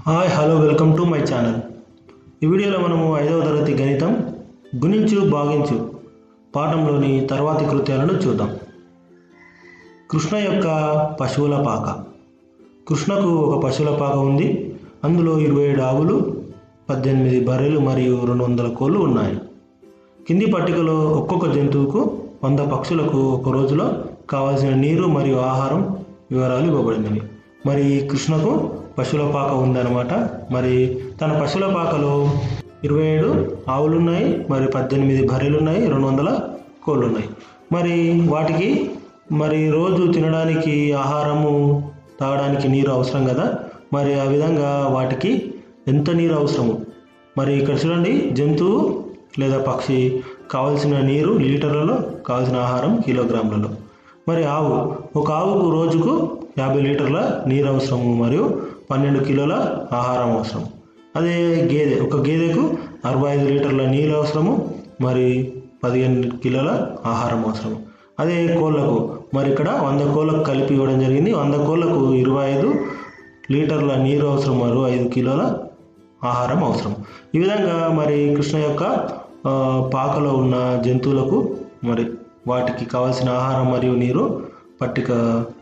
Hi hello welcome to my channel. ఈ వీడియోలో మనము 5వ తరగతి గణితం గుణించు భాగించు పాఠంలోని తర్వాతి కృత్యాలను చూద్దాం. కృష్ణ యొక్క పశువుల పాక. కృష్ణకు ఒక పశువుల పాక ఉంది. అందులో 27 ఆవులు, 18 బర్రెలు మరియు 200 కోళ్ళు ఉన్నాయి. కింది పట్టికలో ఒక్కొక్క జంతువుకు 100 పక్షులకు ఒక రోజులో కావాల్సిన నీరు మరియు ఆహారం వివరాలు ఇవ్వబడినవి. మరి కృష్ణకు పశువుల పాక ఉందన్నమాట. మరి తన పశువుల పాకలో 27 ఆవులు ఉన్నాయి, మరి 18 బర్రెలు ఉన్నాయి, 200 కోళ్ళు ఉన్నాయి. మరి వాటికి రోజు తినడానికి ఆహారము, తాగడానికి నీరు అవసరం కదా. మరి ఆ విధంగా వాటికి ఎంత నీరు అవసరము మరి ఇక్కడ చూడండి. జంతువు లేదా పక్షి కావాల్సిన నీరు లీటర్లలో, కావాల్సిన ఆహారం కిలోగ్రాములలో. మరి ఒక ఆవుకు రోజుకు 50 లీటర్ల నీరు అవసరము మరియు 12 కిలోల ఆహారం అవసరం. అదే ఒక గేదెకు 65 లీటర్ల నీరు అవసరము, మరి 15 కిలోల ఆహారం అవసరం. అదే కోళ్ళకు మరి ఇక్కడ 100 కోళ్ళకు కలిపి ఇవ్వడం జరిగింది. 100 కోళ్ళకు 25 లీటర్ల నీరు అవసరం మరియు 5 కిలోల ఆహారం అవసరం. ఈ విధంగా మరి కృష్ణ యొక్క పాకలో ఉన్న జంతువులకు మరి వాటికి కావాల్సిన ఆహారం మరియు నీరు పట్టిక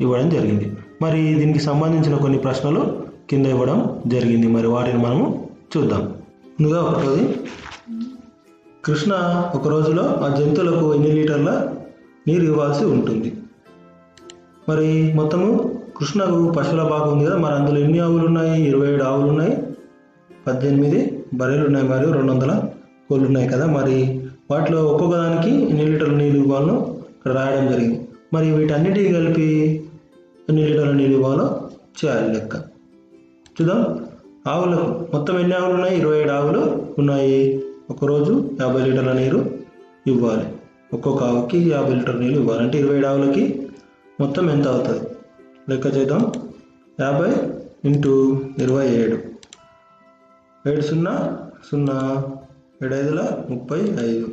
ఇవ్వడం జరిగింది. మరి దీనికి సంబంధించిన కొన్ని ప్రశ్నలు కింద ఇవ్వడం జరిగింది. మరి వాటిని మనము చూద్దాం. ముందుగా ఒకటోది, కృష్ణ ఒక రోజులో ఆ జంతువులకు ఎన్ని లీటర్ల నీరు ఇవ్వాల్సి ఉంటుంది. మరి మొత్తము కృష్ణకు పశువుల పాక ఉంది కదా. మరి అందులో ఎన్ని ఆవులు ఉన్నాయి? 27 ఆవులు ఉన్నాయి, 18 బర్రెలు ఉన్నాయి మరియు 200 కోళ్ళు ఉన్నాయి కదా. మరి వాటిలో ఒక్కొక్క దానికి ఎన్ని లీటర్ల నీళ్ళు ఇవ్వాలో ఇక్కడ రాయడం జరిగింది. మరి వీటన్నిటికీ కలిపి ఎన్ని లీటర్ల నీళ్ళు ఇవ్వాలో చేయాలి లెక్క. చూద్దాం. ఆవులకు మొత్తం ఎన్ని ఆవులు ఉన్నాయి? 27 ఆవులు ఉన్నాయి. ఒకరోజు 50 లీటర్ల నీరు ఇవ్వాలి. ఒక్కొక్క ఆవుకి 50 లీటర్ల నీళ్ళు ఇవ్వాలి. అంటే 27 ఆవులకి మొత్తం ఎంత అవుతుంది లెక్క చేద్దాం. 50 × 27, 7 0 0, 7 5 35.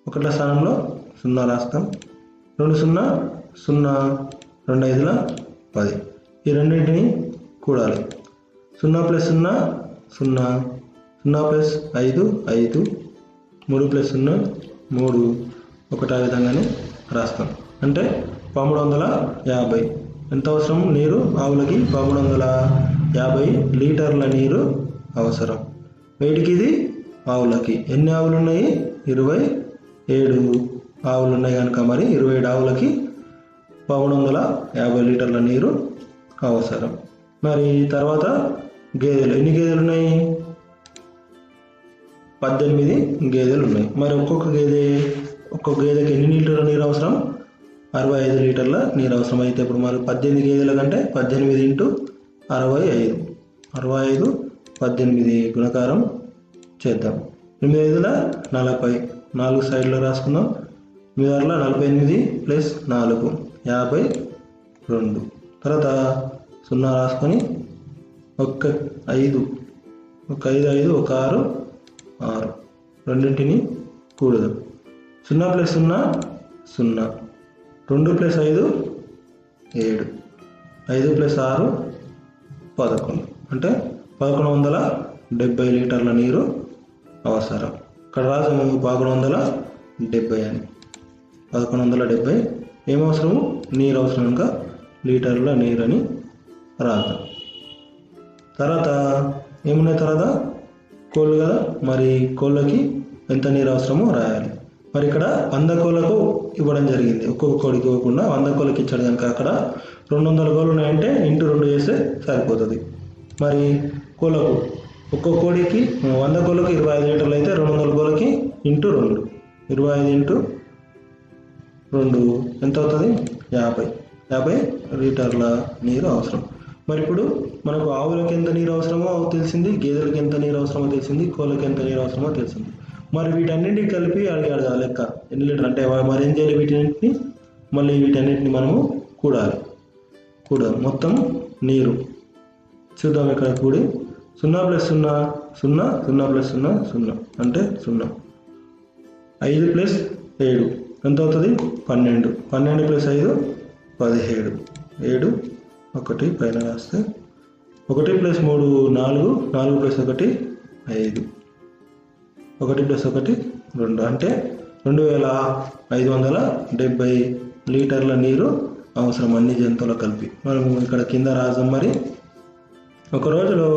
ఒకట్ల స్థానంలో 0 రాస్తాం. 2 0 0, 2 5 10. ఈ రెండింటిని కూడాలి. 0 + 0 0, 0 + 5 5, 3 + 0 3. ఒకటి ఆ విధంగానే రాస్తాం. అంటే 1350. ఎంత అవసరం నీరు ఆవులకి? 1350 లీటర్ల నీరు అవసరం. వేటికి ఇది? ఆవులకి. ఎన్ని ఆవులు ఉన్నాయి? 27 ఆవులు ఉన్నాయి కనుక మరి 27 ఆవులకి 1350 లీటర్ల నీరు అవసరం. మరి తర్వాత గేదెలు. ఎన్ని గేదెలు ఉన్నాయి? 18 గేదెలు ఉన్నాయి. మరి ఒక్కొక్క గేదెకి ఎన్ని లీటర్ల నీరు అవసరం? 65 లీటర్ల నీరు అవసరం. అయితే ఇప్పుడు మరి 18 గేదెల కంటే 18 × 65, 65 18 గుణకారం చేద్దాం. 8 5 40, 4 సైడ్లో రాసుకుందాం. 8 6 48 + 4 52. తర్వాత 0 రాసుకొని 1 5, 1 5 1 6 6. రెండింటిని కూడదు. 0 + 0 0, 2 + 5 7, 5 + 6 11. అంటే 1170 లీటర్ల నీరు అవసరం. ఇక్కడ రాసాము 1170 అని. 1170 ఏమవసరము? నీరు అవసరం కనుక లీటర్ల నీరు అని రాద్దాం. తర్వాత ఏమున్నాయి? తర్వాత కోళ్ళు కదా. మరి కోళ్ళకి ఎంత నీరు అవసరమో రాయాలి. మరి ఇక్కడ 100 కోళ్ళకు ఇవ్వడం జరిగింది. ఒక్కొక్క కోడికి ఇవ్వకుండా 100 కోళ్ళకి ఇచ్చాడు కనుక అక్కడ 200 కోళ్ళు ఉన్నాయంటే × 2 చేస్తే సరిపోతుంది. మరి కోళ్ళకు ఒక్కొక్క కోడికి 100 కోళ్ళకి 25 లీటర్లు అయితే 200 కోళ్ళకి × 2, 25 × 2 ఎంత అవుతుంది? 50 లీటర్ల నీరు అవసరం. మరి ఇప్పుడు మనకు ఆవులకి ఎంత నీరు అవసరమో తెలిసింది, గేదెలకి ఎంత నీరు అవసరమో తెలిసింది, కోళ్ళకి ఎంత నీరు అవసరమో తెలిసింది. మరి వీటన్నింటికి కలిపి అడిగాడు లెక్క ఎన్ని లీటర్ అంటే మరి ఏం చేయాలి? వీటన్నింటిని మనము కూడాలి. మొత్తం నీరు చూద్దాం. ఇక్కడ కూడి 0 + 0 0, 0 + 0 0 అంటే 0. 5 + 7 ఎంత అవుతుంది? 12. 12 + 5 17. 7 1 పైన రాస్తే 1 + 3 4, 4 + 1 5, 1 + 1 2 అంటే 2570 లీటర్ల నీరు అవసరం అన్ని జంతువులకు కలిపి. మనము ఇక్కడ కింద రాసాం. మరి ఒక రోజులో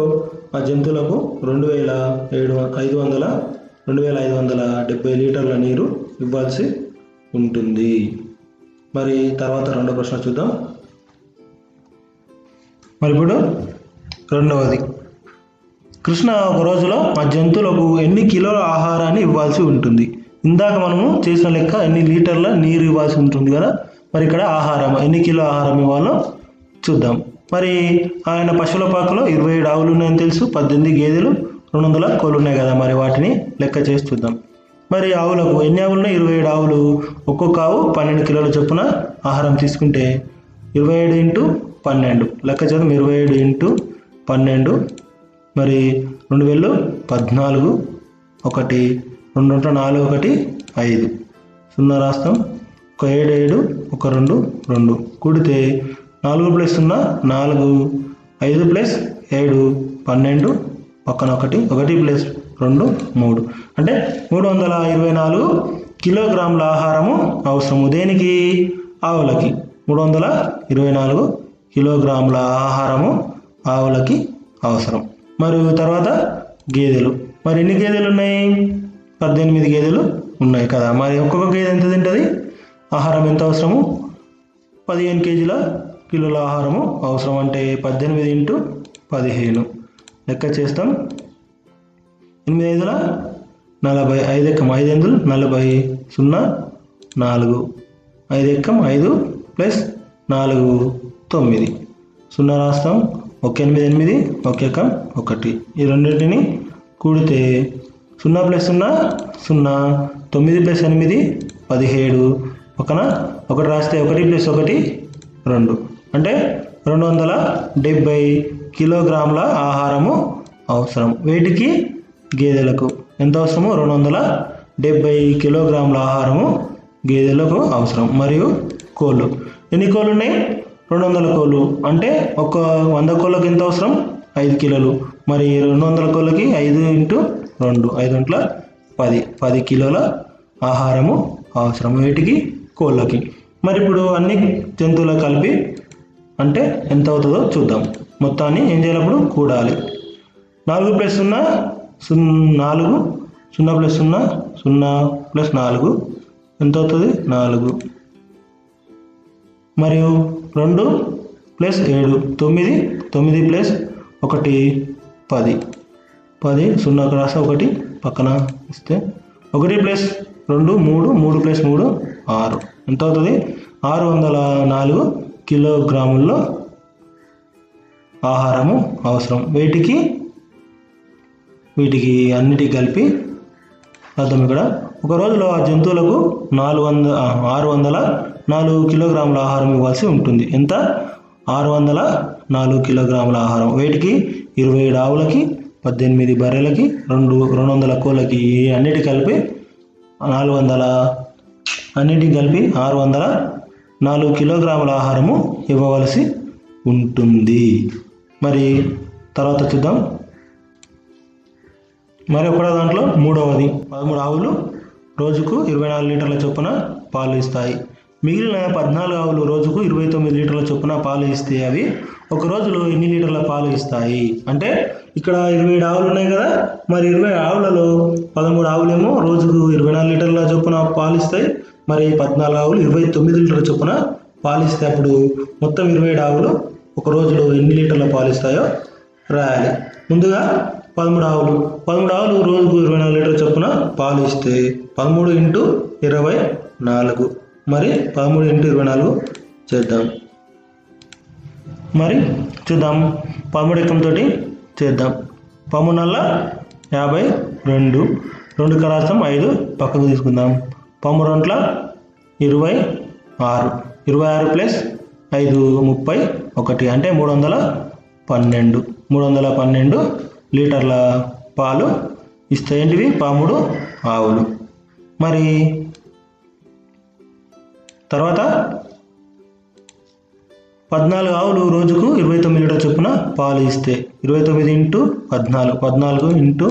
ఆ జంతువులకు 2570 లీటర్ల నీరు ఇవ్వాల్సి ఉంటుంది. మరి తర్వాత రెండో ప్రశ్న చూద్దాం. మరి ఇప్పుడు రెండవది, కృష్ణ ఒక రోజులో ఆ జంతువులకు ఎన్ని కిలోల ఆహారాన్ని ఇవ్వాల్సి ఉంటుంది? ఇందాక మనము చేసిన లెక్క ఎన్ని లీటర్ల నీరు ఇవ్వాల్సి ఉంటుంది కదా. మరి ఇక్కడ ఆహారం ఎన్ని కిలో ఆహారం ఇవ్వాలో చూద్దాం. మరి ఆయన పశువుల పాకలో 27 ఆవులు ఉన్నాయని తెలుసు, 18 గేదెలు, 200 కోళ్ళు ఉన్నాయి కదా. మరి వాటిని లెక్క చేసి చూద్దాం. మరి ఆవులకు ఎన్ని ఆవులు ఉన్నాయి? 27 ఆవులు. ఒక్కొక్క ఆవు 12 కిలోల చొప్పున ఆహారం తీసుకుంటే 27 × 12 లెక్క చేద్దాం. 27 × 12 మరి 2014, 1 2 4 1 5 0 రాస్తాం. 1 7 1 2 2 కూడితే 4 + 0 4, 5 + 7 12, పక్కన 1 1 + 2 3 అంటే 324 కిలోగ్రాముల ఆహారము అవసరము. దేనికి? ఆవులకి 324 కిలోగ్రాముల ఆహారము ఆవులకి అవసరం. మరియు తర్వాత గేదెలు. మరి ఎన్ని గేదెలు ఉన్నాయి? 18 గేదెలు ఉన్నాయి కదా. మరి ఒక్కొక్క గేదె ఎంత తింటుంది? ఆహారం ఎంత అవసరము? 15 కిలోల ఆహారము అవసరం. అంటే 18 × 15 లెక్క చేస్తాం. 8 × 5 40, 5 × 5 40 0 4, 5 × 5 + 4 9 0 రాస్తాం. 1 8 8 1 1 ఈ రెండింటిని కూడితే 0 + 0 0 9 + 8 17 పక్కన 1 రాస్తే 1 + 1 2 అంటే 270 కిలోగ్రాముల ఆహారము అవసరం. వీటికి గేదెలకు ఎంత అవసరము? 270 కిలోగ్రాముల ఆహారము గేదెలకు అవసరం. మరియు కోళ్ళు ఎన్ని కోళ్ళు ఉన్నాయి? 200 కోళ్ళు. అంటే ఒక 100 కోళ్ళకి ఎంత అవసరం? 5 కిలోలు. మరి 200 కోళ్ళకి 5 × 2 5 × 10 కిలోల ఆహారము అవసరం వీటికి కోళ్ళకి. మరి ఇప్పుడు అన్ని జంతువులకు కలిపి అంటే ఎంత అవుతుందో చూద్దాం. మొత్తాన్ని ఏం చేయాలప్పుడు కూడాలి. 4 + 0 4, 0 + 0 0 + 4 ఎంత అవుతుంది? 4. మరియు 2 + 7 9, 9 + 1 10 10 0 రాస్తా 1 పక్కన ఇస్తే 1 + 2 3 3 + 3 6 ఎంత అవుతుంది? 604 కిలోగ్రాముల్లో ఆహారము అవసరం. వీటికి అన్నిటికి కలిపి అర్థం. ఇక్కడ ఒక రోజులో ఆ జంతువులకు 604 కిలోగ్రాముల ఆహారం ఇవ్వాల్సి ఉంటుంది. ఎంత? 604 కిలోగ్రాముల ఆహారం. వీటికి 27 ఆవులకి, 18 బర్రెలకి, 200 కోళ్ళకి అన్నిటికి కలిపి 604 కిలోగ్రాముల ఆహారము ఇవ్వవలసి ఉంటుంది. మరి తర్వాత చూద్దాం. మరి ఒకటో దాంట్లో మూడవది, 13 ఆవులు రోజుకు 24 లీటర్ల చొప్పున పాలు ఇస్తాయి. మిగిలిన 14 ఆవులు రోజుకు 29 లీటర్ల చొప్పున పాలు ఇస్తే అవి ఒక రోజులో ఎన్ని లీటర్ల పాలు ఇస్తాయి? అంటే ఇక్కడ 27 ఆవులు ఉన్నాయి కదా. మరి 20 ఆవులలో 13 ఆవులేమో రోజుకు 24 లీటర్ల చొప్పున పాలు ఇస్తాయి. మరి 14 ఆవులు 29 లీటర్ల చొప్పున పాలు ఇస్తే అప్పుడు మొత్తం 27 ఆవులు ఒక రోజులో ఎన్ని లీటర్ల పాలు ఇస్తాయో రాయాలి. ముందుగా 13 ఆవులు రోజుకు 24 లీటర్ల చొప్పున పాలు ఇస్తే 13 × 24 మరి 13 × 24 చేద్దాం. మరి చూద్దాం. 13 ఎక్కంతో చేద్దాం. 13 52 2 రాస్తాం. 5 పక్కకు తీసుకుందాం. 13 26 26 + 5 31 అంటే 312 లీటర్ల పాలు ఇస్తాయి. ఏంటివి? 13 ఆవులు. మరి తర్వాత 14 ఆవులు రోజుకు 29 లీటర్ చొప్పున పాలు ఇస్తే 29 ఇంటూ 14, 14 ఇంటూ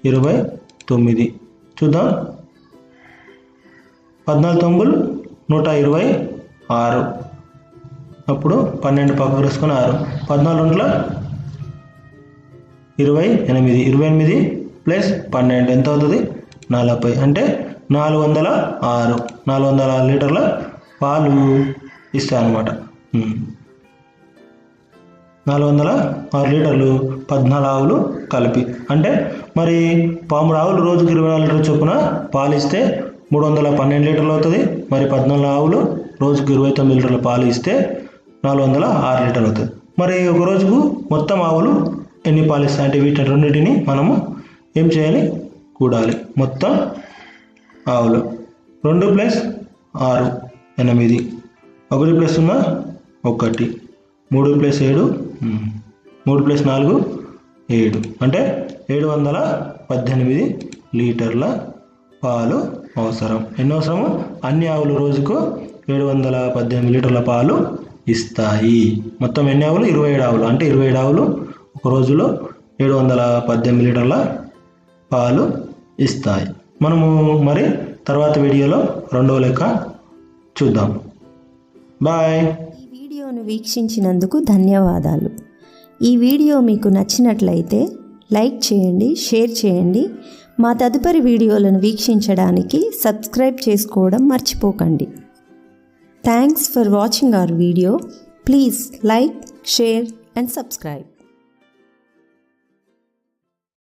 29 చూద్దాం. 14 తొమ్మిది 126, అప్పుడు 12 పక్కకు వేసుకొని 6, 14 రెండుల 28, 28 ప్లస్ 12 ఎంత అవుతుంది 40, అంటే 406, 406 లీటర్ల పాలు ఇస్తాయన్నమాట. 406 లీటర్లు 14 ఆవులు కలిపి, అంటే మరి 13 ఆవులు రోజుకి 24 లీటర్ల చొప్పున పాలు ఇస్తే 312 లీటర్లు అవుతుంది. మరి 14 ఆవులు రోజుకు 29 లీటర్ల పాలు ఇస్తే 406 లీటర్లు అవుతుంది. మరి ఒక రోజుకు మొత్తం ఆవులు ఎన్ని పాలు ఇస్తాయి అంటే వీటి రెండింటిని మనము ఏం చేయాలి, కూడాలి. మొత్తం ఆవులు 2 + 6 8, 1 + 0 1, 3 + 7 3 + 4 7, అంటే 718 లీటర్ల పాలు అవసరం. ఎన్ని అవసరము? అన్ని ఆవులు రోజుకు 718 లీటర్ల పాలు ఇస్తాయి. మొత్తం ఎన్ని ఆవులు? 27 ఆవులు, అంటే 27 ఆవులు ఒక రోజులో 718 లీటర్ల పాలు ఇస్తాయి. మనము మరి తర్వాత వీడియోలో రెండవ లెక్క చూద్దాం. బాయ్. ఈ వీడియోను వీక్షించినందుకు ధన్యవాదాలు. ఈ వీడియో మీకు నచ్చినట్లయితే లైక్ చేయండి, షేర్ చేయండి. మా తదుపరి వీడియోలను వీక్షించడానికి సబ్స్క్రైబ్ చేసుకోవడం మర్చిపోకండి. Thanks for watching our video. Please like, share and subscribe.